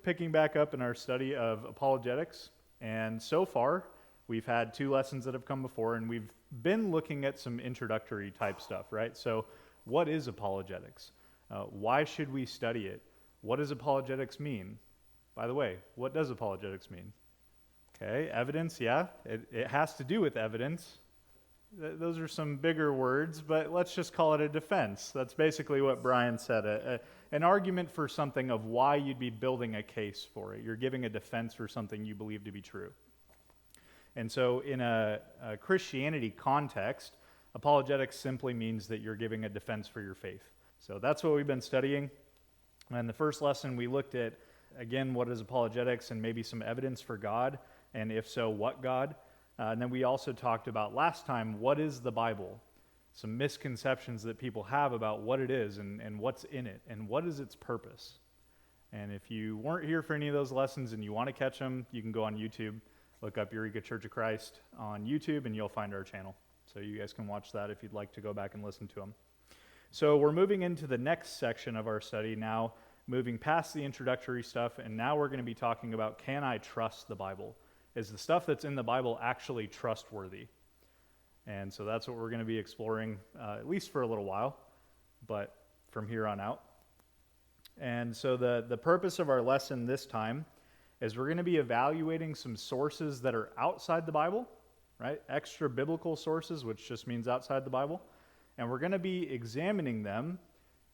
picking back up in our study of apologetics, and so far we've had 2 lessons that have come before, and we've been looking at some introductory type stuff, right? So what is apologetics? Why should we study it? What does apologetics mean? By the way, what does apologetics mean? Okay, evidence, yeah, it has to do with evidence. Those are some bigger words, but let's just call it a defense. That's basically what Brian said, an argument for something of why you'd be building a case for it. You're giving a defense for something you believe to be true. And so in a Christianity context, apologetics simply means that you're giving a defense for your faith. So that's what we've been studying. And the first lesson we looked at, again, what is apologetics and maybe some evidence for God, and if so, what God? And then we also talked about last time, what is the Bible? Some misconceptions that people have about what it is and what's in it and what is its purpose. And if you weren't here for any of those lessons and you want to catch them, you can go on YouTube, look up Eureka Church of Christ on YouTube, and you'll find our channel. So you guys can watch that if you'd like to go back and listen to them. So we're moving into the next section of our study now, moving past the introductory stuff, and now we're going to be talking about, can I trust the Bible? Is the stuff that's in the Bible actually trustworthy? And so that's what we're going to be exploring, at least for a little while, but from here on out. And so the purpose of our lesson this time is we're going to be evaluating some sources that are outside the Bible, right? Extra biblical sources, which just means outside the Bible. And we're going to be examining them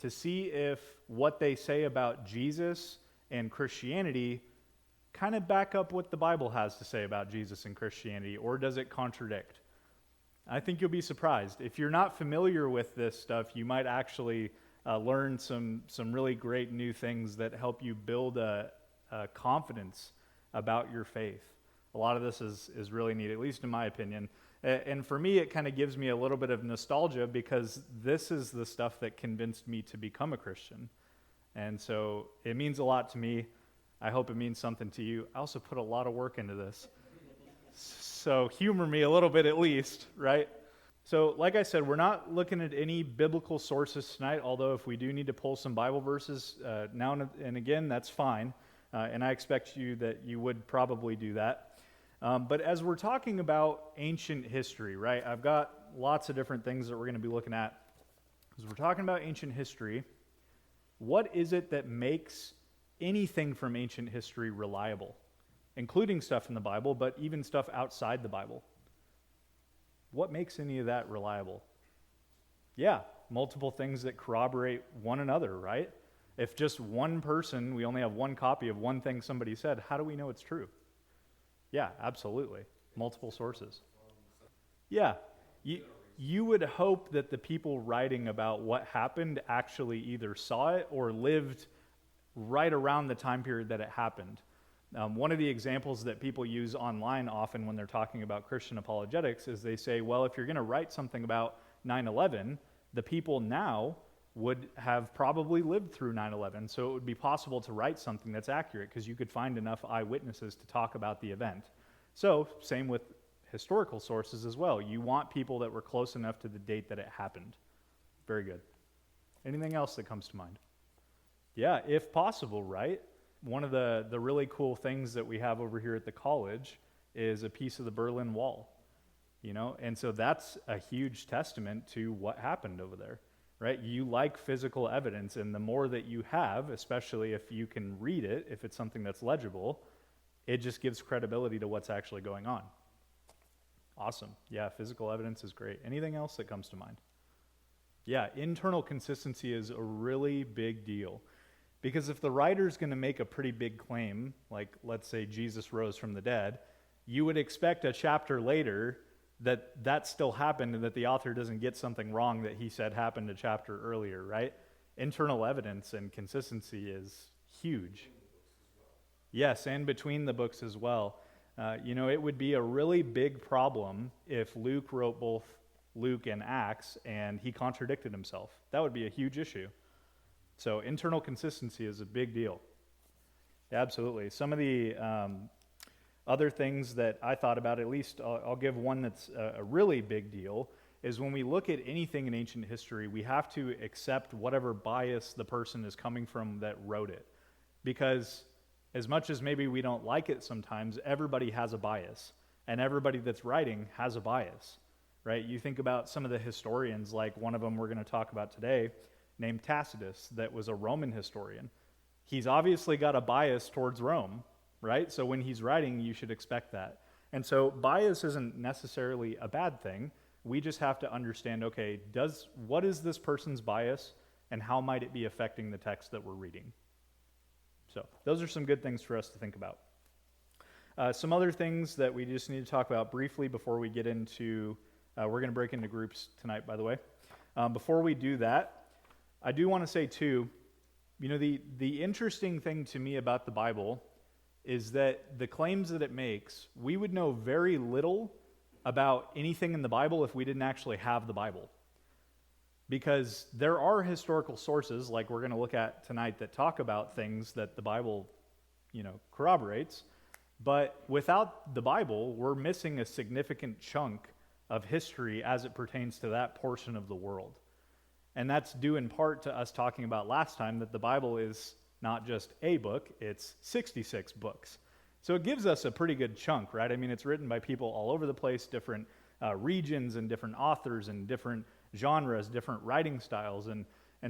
to see if what they say about Jesus and Christianity kind of back up what the Bible has to say about Jesus and Christianity, or does it contradict? I think you'll be surprised. If you're not familiar with this stuff, you might actually learn some really great new things that help you build a confidence about your faith. A lot of this is really neat, at least in my opinion. And for me, it kind of gives me a little bit of nostalgia because this is the stuff that convinced me to become a Christian. And so it means a lot to me. I hope it means something to you. I also put a lot of work into this. So humor me a little bit at least, right? So like I said, we're not looking at any biblical sources tonight, although if we do need to pull some Bible verses now and again, that's fine. And I expect that you would probably do that. But as we're talking about ancient history, right, I've got lots of different things that we're going to be looking at. As we're talking about ancient history, what is it that makes anything from ancient history reliable, including stuff in the Bible, but even stuff outside the Bible? What makes any of that reliable? Yeah, multiple things that corroborate one another, right? If just one person, we only have one copy of one thing somebody said, how do we know it's true? Yeah, absolutely. Multiple sources. Yeah, you would hope that the people writing about what happened actually either saw it or lived right around the time period that it happened. One of the examples that people use online often when they're talking about Christian apologetics is they say, well, if you're going to write something about 9/11, the people now would have probably lived through 9/11, so it would be possible to write something that's accurate because you could find enough eyewitnesses to talk about the event. So, same with historical sources as well. You want people that were close enough to the date that it happened. Very good. Anything else that comes to mind? Yeah, if possible, right? One of the really cool things that we have over here at the college is a piece of the Berlin Wall, and so that's a huge testament to what happened over there, right? You like physical evidence, and the more that you have, especially if you can read it, if it's something that's legible, it just gives credibility to what's actually going on. Awesome. Yeah, physical evidence is great. Anything else that comes to mind? Yeah, internal consistency is a really big deal. Because if the writer's going to make a pretty big claim, like let's say Jesus rose from the dead, you would expect a chapter later that still happened and that the author doesn't get something wrong that he said happened a chapter earlier, right? Internal evidence and consistency is huge. Yes, and between the books as well. It would be a really big problem if Luke wrote both Luke and Acts and he contradicted himself. That would be a huge issue. So internal consistency is a big deal. Absolutely. Some of the other things that I thought about, at least I'll give one that's a really big deal, is when we look at anything in ancient history, we have to accept whatever bias the person is coming from that wrote it. Because As much as maybe we don't like it sometimes, everybody has a bias, and everybody that's writing has a bias, right? You think about some of the historians, like one of them we're going to talk about today, named Tacitus, that was a Roman historian. He's obviously got a bias towards Rome, right? So when he's writing, you should expect that. And so bias isn't necessarily a bad thing. We just have to understand, okay, what is this person's bias, and how might it be affecting the text that we're reading? So those are some good things for us to think about. Some other things that we just need to talk about briefly before we get into, we're going to break into groups tonight, by the way. Before we do that, I do want to say too, the interesting thing to me about the Bible is that the claims that it makes, we would know very little about anything in the Bible if we didn't actually have the Bible. Because there are historical sources, like we're going to look at tonight, that talk about things that the Bible, corroborates. But without the Bible, we're missing a significant chunk of history as it pertains to that portion of the world. And that's due in part to us talking about last time that the Bible is not just a book, it's 66 books. So it gives us a pretty good chunk, right? I mean, it's written by people all over the place, different regions and different authors and different genres, different writing styles. And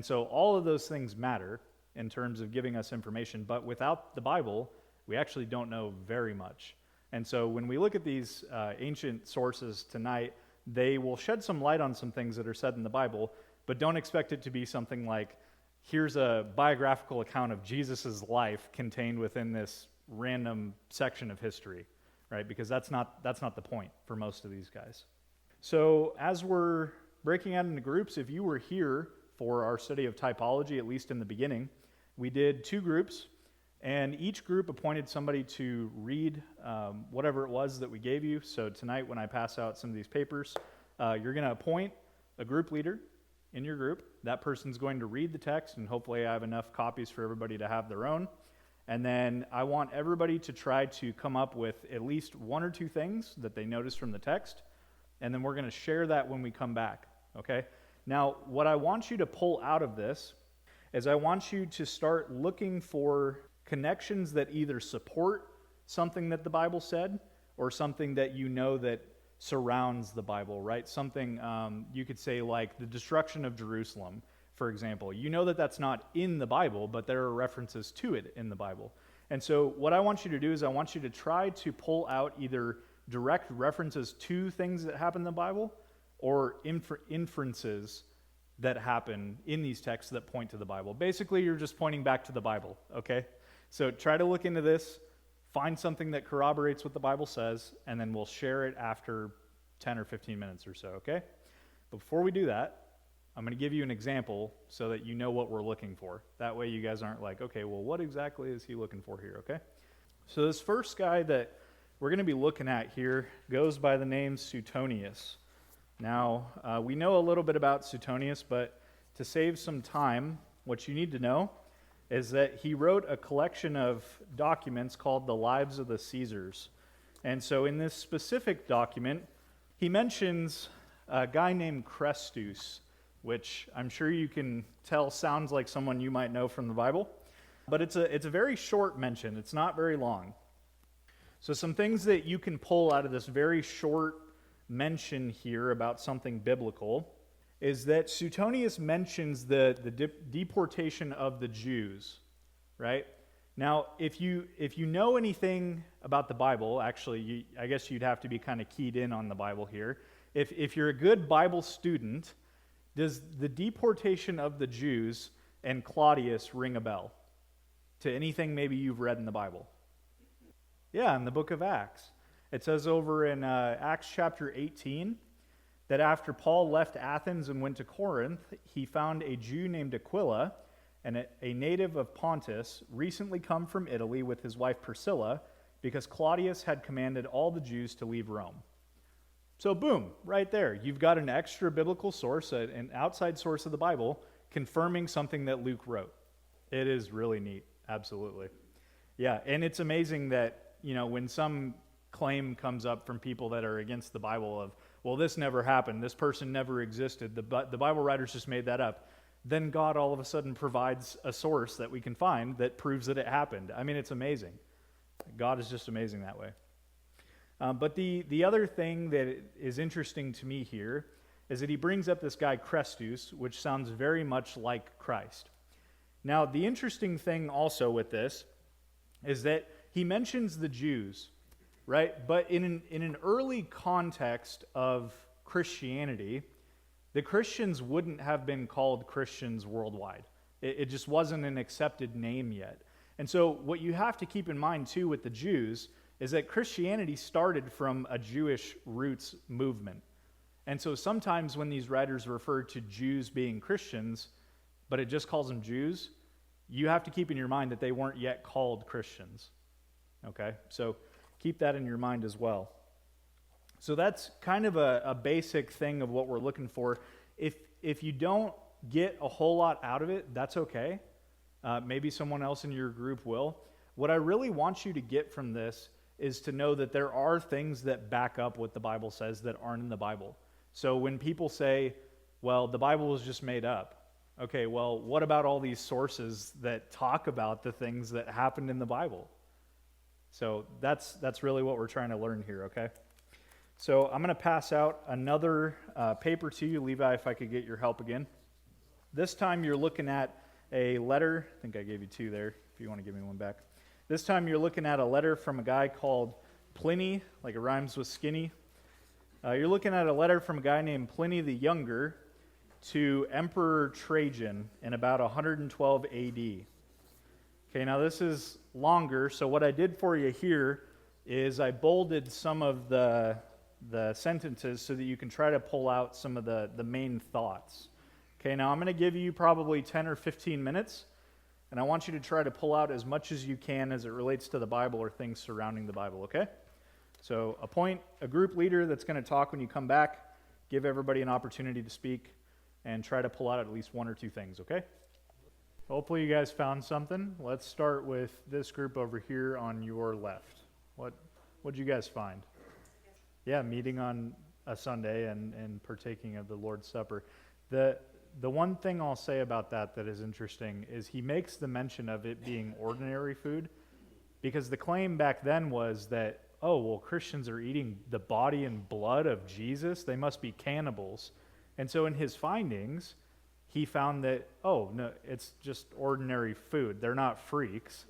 so all of those things matter in terms of giving us information. But without the Bible, we actually don't know very much. And so when we look at these ancient sources tonight, they will shed some light on some things that are said in the Bible, but don't expect it to be something like, here's a biographical account of Jesus' life contained within this random section of history, right? Because that's not the point for most of these guys. So as we're breaking out into groups, if you were here for our study of typology, at least in the beginning, we did 2 groups, and each group appointed somebody to read whatever it was that we gave you. So tonight, when I pass out some of these papers, you're going to appoint a group leader in your group. That person's going to read the text, and hopefully I have enough copies for everybody to have their own. And then I want everybody to try to come up with at least 1 or 2 things that they noticed from the text, and then we're going to share that when we come back, okay? Now, what I want you to pull out of this is I want you to start looking for connections that either support something that the Bible said or something that you know that surrounds the Bible, right? Something you could say like the destruction of Jerusalem, for example. You know that that's not in the Bible, but there are references to it in the Bible. And so what I want you to do is I want you to try to pull out either direct references to things that happen in the Bible or inferences that happen in these texts that point to the Bible. Basically, you're just pointing back to the Bible, okay? So try to look into this, find something that corroborates what the Bible says, and then we'll share it after 10 or 15 minutes or so, okay? But before we do that, I'm going to give you an example so that you know what we're looking for. That way you guys aren't like, okay, well, what exactly is he looking for here, okay? So this first guy that we're going to be looking at here goes by the name Suetonius. Now, we know a little bit about Suetonius, but to save some time, what you need to know is that he wrote a collection of documents called the Lives of the Caesars. And so in this specific document, he mentions a guy named Chrestus, which I'm sure you can tell sounds like someone you might know from the Bible. But it's a very short mention. It's not very long. So some things that you can pull out of this very short mention here about something biblical is that Suetonius mentions the deportation of the Jews, right? Now, if you know anything about the Bible, actually, I guess you'd have to be kind of keyed in on the Bible here. If you're a good Bible student, does the deportation of the Jews and Claudius ring a bell to anything maybe you've read in the Bible? Yeah, in the book of Acts. It says over in Acts chapter 18 that after Paul left Athens and went to Corinth, he found a Jew named Aquila, and a native of Pontus, recently come from Italy with his wife Priscilla, because Claudius had commanded all the Jews to leave Rome. So boom, right there. You've got an extra biblical source, an outside source of the Bible, confirming something that Luke wrote. It is really neat, absolutely. Yeah, and it's amazing that, when some claim comes up from people that are against the Bible of, well, this never happened, this person never existed, the Bible writers just made that up. then God all of a sudden provides a source that we can find that proves that it happened. I mean, it's amazing. God is just amazing that way. But the other thing that is interesting to me here is that he brings up this guy Christus, which sounds very much like Christ. Now, the interesting thing also with this is that he mentions the Jews, right? But in an early context of Christianity, the Christians wouldn't have been called Christians worldwide. It just wasn't an accepted name yet. And so what you have to keep in mind, too, with the Jews is that Christianity started from a Jewish roots movement. And so sometimes when these writers refer to Jews being Christians, but it just calls them Jews, you have to keep in your mind that they weren't yet called Christians. Okay? So keep that in your mind as well. So that's kind of a basic thing of what we're looking for. If you don't get a whole lot out of it, that's okay. Maybe someone else in your group will. What I really want you to get from this is to know that there are things that back up what the Bible says that aren't in the Bible. So when people say, well, the Bible was just made up, okay, well, what about all these sources that talk about the things that happened in the Bible? So that's really what we're trying to learn here, okay? So I'm going to pass out another paper to you. Levi, if I could get your help again. This time you're looking at a letter. I think I gave you two there, if you want to give me one back. This time you're looking at a letter from a guy called Pliny, like it rhymes with skinny. You're looking at a letter from a guy named Pliny the Younger to Emperor Trajan in about 112 AD. Okay, now this is longer, so what I did for you here is I bolded some of the sentences so that you can try to pull out some of the main thoughts. Okay, now I'm going to give you probably 10 or 15 minutes, and I want you to try to pull out as much as you can as it relates to the Bible or things surrounding the Bible, okay? So appoint a group leader that's going to talk when you come back, give everybody an opportunity to speak, and try to pull out at least one or two things, okay? Hopefully you guys found something. Let's start with this group over here on your left. What'd you guys find? Yeah, meeting on a Sunday and partaking of the Lord's Supper. The one thing I'll say about that is interesting is he makes the mention of it being ordinary food, because the claim back then was that, oh, well, Christians are eating the body and blood of Jesus. They must be cannibals. And so in his findings, he found that, oh, no, it's just ordinary food. They're not freaks.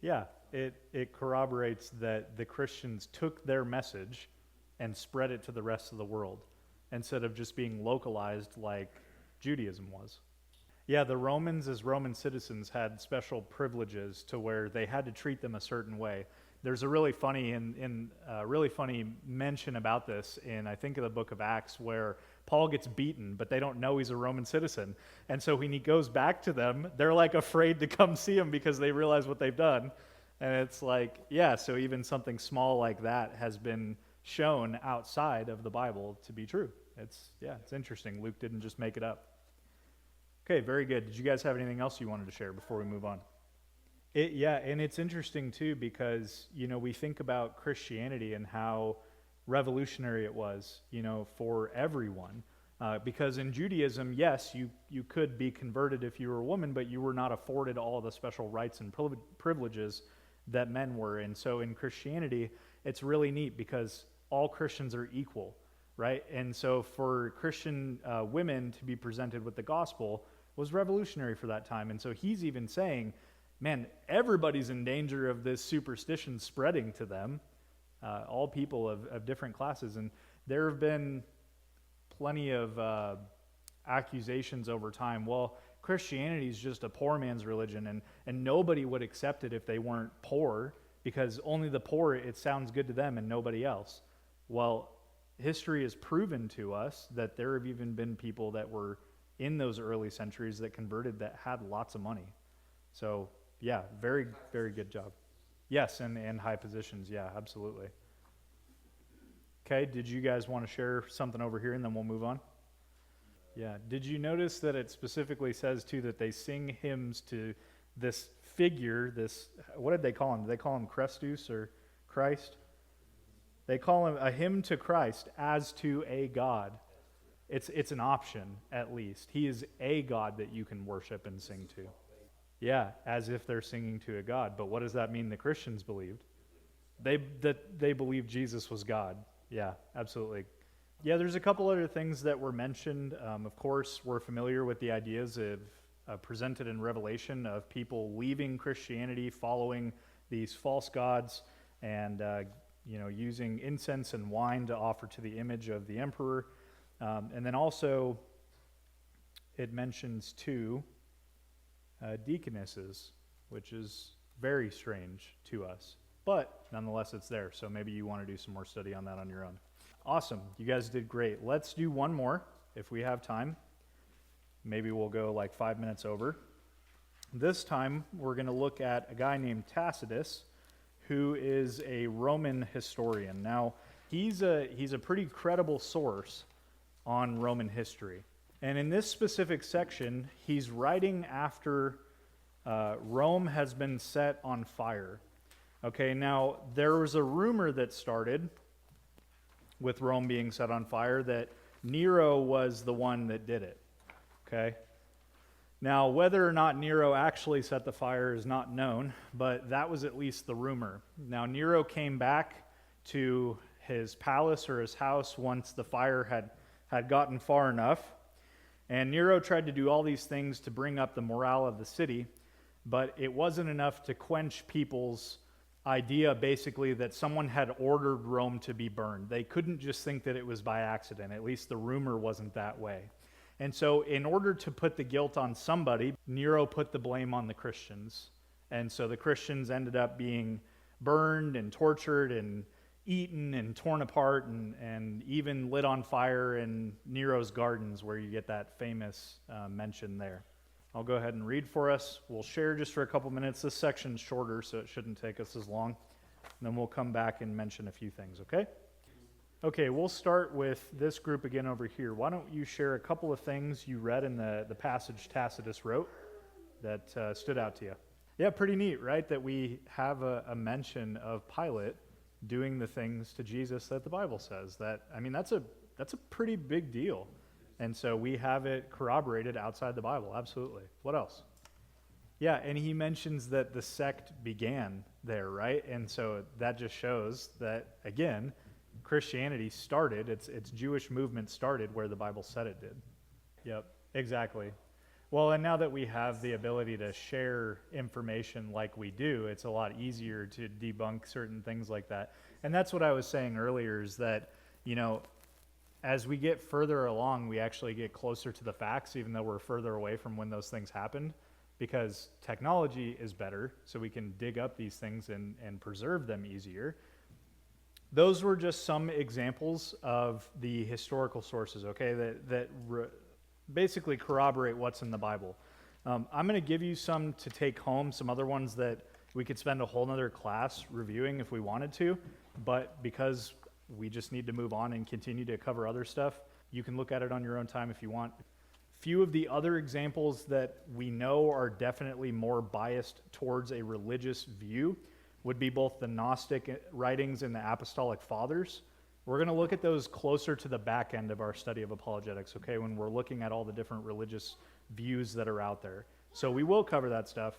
Yeah, it corroborates that the Christians took their message and spread it to the rest of the world instead of just being localized like Judaism was. Yeah, the Romans, as Roman citizens, had special privileges to where they had to treat them a certain way. There's a really funny really funny mention about this in, I think, the book of Acts, where Paul gets beaten, but they don't know he's a Roman citizen. And so when he goes back to them, they're like afraid to come see him because they realize what they've done. And it's like, yeah, so even something small like that has been shown outside of the Bible to be true. It's interesting. Luke didn't just make it up. Okay, very good. Did you guys have anything else you wanted to share before we move on? And it's interesting too because, we think about Christianity and how revolutionary it was, for everyone. Because in Judaism, yes, you could be converted if you were a woman, but you were not afforded all the special rights and privileges that men were. And so in Christianity, it's really neat because all Christians are equal, right? And so for Christian women to be presented with the gospel was revolutionary for that time. And so he's even saying, man, everybody's in danger of this superstition spreading to them, all people of different classes. And there have been plenty of accusations over time. Well, Christianity is just a poor man's religion, and nobody would accept it if they weren't poor, because only the poor, it sounds good to them and nobody else. Well, history has proven to us that there have even been people that were in those early centuries that converted that had lots of money. So, yeah, very, very good job. Yes, and high positions. Yeah, absolutely. Okay, did you guys want to share something over here and then we'll move on? Yeah, did you notice that it specifically says, too, that they sing hymns to this figure, what did they call him? Did they call him Christus or Christ? They call him a hymn to Christ as to a God. It's an option, at least. He is a God that you can worship and sing to. Yeah, as if they're singing to a God. But what does that mean the Christians believed? They believed Jesus was God. Yeah, absolutely. Yeah, there's a couple other things that were mentioned. Of course, we're familiar with the ideas of presented in Revelation of people leaving Christianity, following these false gods, and using incense and wine to offer to the image of the emperor. And then also, it mentions two deaconesses, which is very strange to us. But nonetheless, it's there. So maybe you want to do some more study on that on your own. Awesome. You guys did great. Let's do one more if we have time. Maybe we'll go like 5 minutes over. This time, we're going to look at a guy named Tacitus, who is a Roman historian. Now, he's a pretty credible source on Roman history. And in this specific section, he's writing after Rome has been set on fire. Okay, now there was a rumor that started with Rome being set on fire that Nero was the one that did it. Okay? Now, whether or not Nero actually set the fire is not known, but that was at least the rumor. Now, Nero came back to his palace or his house once the fire had gotten far enough, and Nero tried to do all these things to bring up the morale of the city, but it wasn't enough to quench people's idea, basically, that someone had ordered Rome to be burned. They couldn't just think that it was by accident. At least the rumor wasn't that way. And so in order to put the guilt on somebody, Nero put the blame on the Christians. And so the Christians ended up being burned and tortured and eaten and torn apart and even lit on fire in Nero's gardens, where you get that famous mention there. I'll go ahead and read for us. We'll share just for a couple minutes. This section's shorter, so it shouldn't take us as long. And then we'll come back and mention a few things, okay? Okay, we'll start with this group again over here. Why don't you share a couple of things you read in the passage Tacitus wrote that stood out to you? Yeah, pretty neat, right? That we have a mention of Pilate doing the things to Jesus that the Bible says. That's a pretty big deal. And so we have it corroborated outside the Bible, absolutely. What else? Yeah, and he mentions that the sect began there, right? And so that just shows that, again, Christianity started, its Jewish movement started where the Bible said it did. Yep, exactly. Well, and now that we have the ability to share information like we do, it's a lot easier to debunk certain things like that. And that's what I was saying earlier, is that, as we get further along, we actually get closer to the facts, even though we're further away from when those things happened, because technology is better, so we can dig up these things and preserve them easier. Those were just some examples of the historical sources, okay, that basically corroborate what's in the Bible. I'm going to give you some to take home, some other ones that we could spend a whole nother class reviewing if we wanted to, but because we just need to move on and continue to cover other stuff, you can look at it on your own time if you want. Few of the other examples that we know are definitely more biased towards a religious view would be both the Gnostic writings and the Apostolic Fathers. We're going to look at those closer to the back end of our study of apologetics, okay, when we're looking at all the different religious views that are out there. So we will cover that stuff,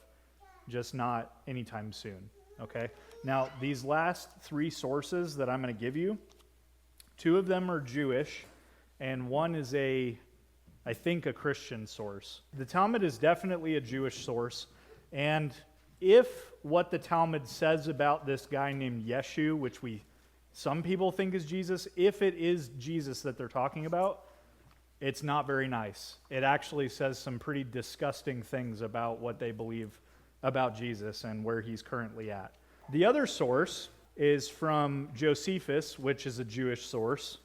just not anytime soon, okay? Now, these last three sources that I'm going to give you, two of them are Jewish, and one is I think a Christian source. The Talmud is definitely a Jewish source, and if what the Talmud says about this guy named Yeshu, which some people think is Jesus, if it is Jesus that they're talking about, it's not very nice. It actually says some pretty disgusting things about what they believe about Jesus and where he's currently at. The other source is from Josephus, which is a Jewish source.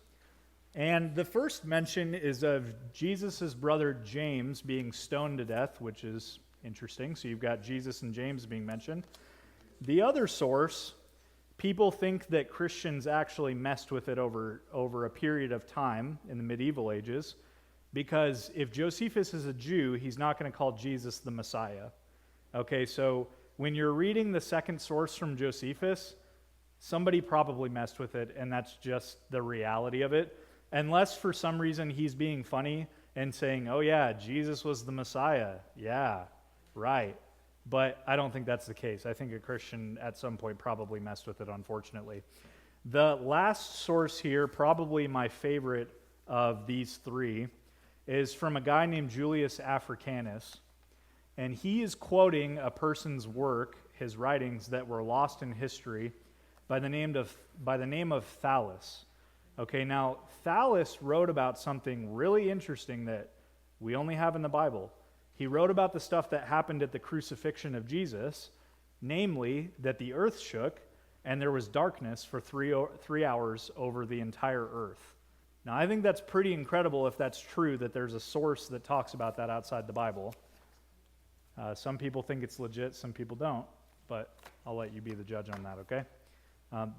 And the first mention is of Jesus' brother James being stoned to death, which is interesting. So you've got Jesus and James being mentioned. The other source, people think that Christians actually messed with it over a period of time in the medieval ages, because if Josephus is a Jew, he's not going to call Jesus the Messiah. Okay, so when you're reading the second source from Josephus, somebody probably messed with it, and that's just the reality of it. unless for some reason he's being funny and saying, oh yeah, Jesus was the Messiah. Yeah, right. But I don't think that's the case. I think a Christian at some point probably messed with it, unfortunately. The last source here, probably my favorite of these three, is from a guy named Julius Africanus. And he is quoting a person's work, his writings that were lost in history, by the name of Thallus. Okay, now Thallus wrote about something really interesting that we only have in the Bible. He wrote about the stuff that happened at the crucifixion of Jesus, namely that the earth shook and there was darkness for 3 hours over the entire earth. Now, I think that's pretty incredible if that's true, that there's a source that talks about that outside the Bible. Some people think it's legit, some people don't, but I'll let you be the judge on that, okay?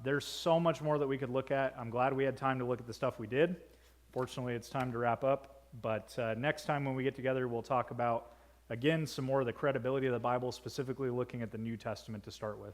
There's so much more that we could look at. I'm glad we had time to look at the stuff we did. Fortunately, it's time to wrap up. But next time when we get together, we'll talk about, again, some more of the credibility of the Bible, specifically looking at the New Testament to start with.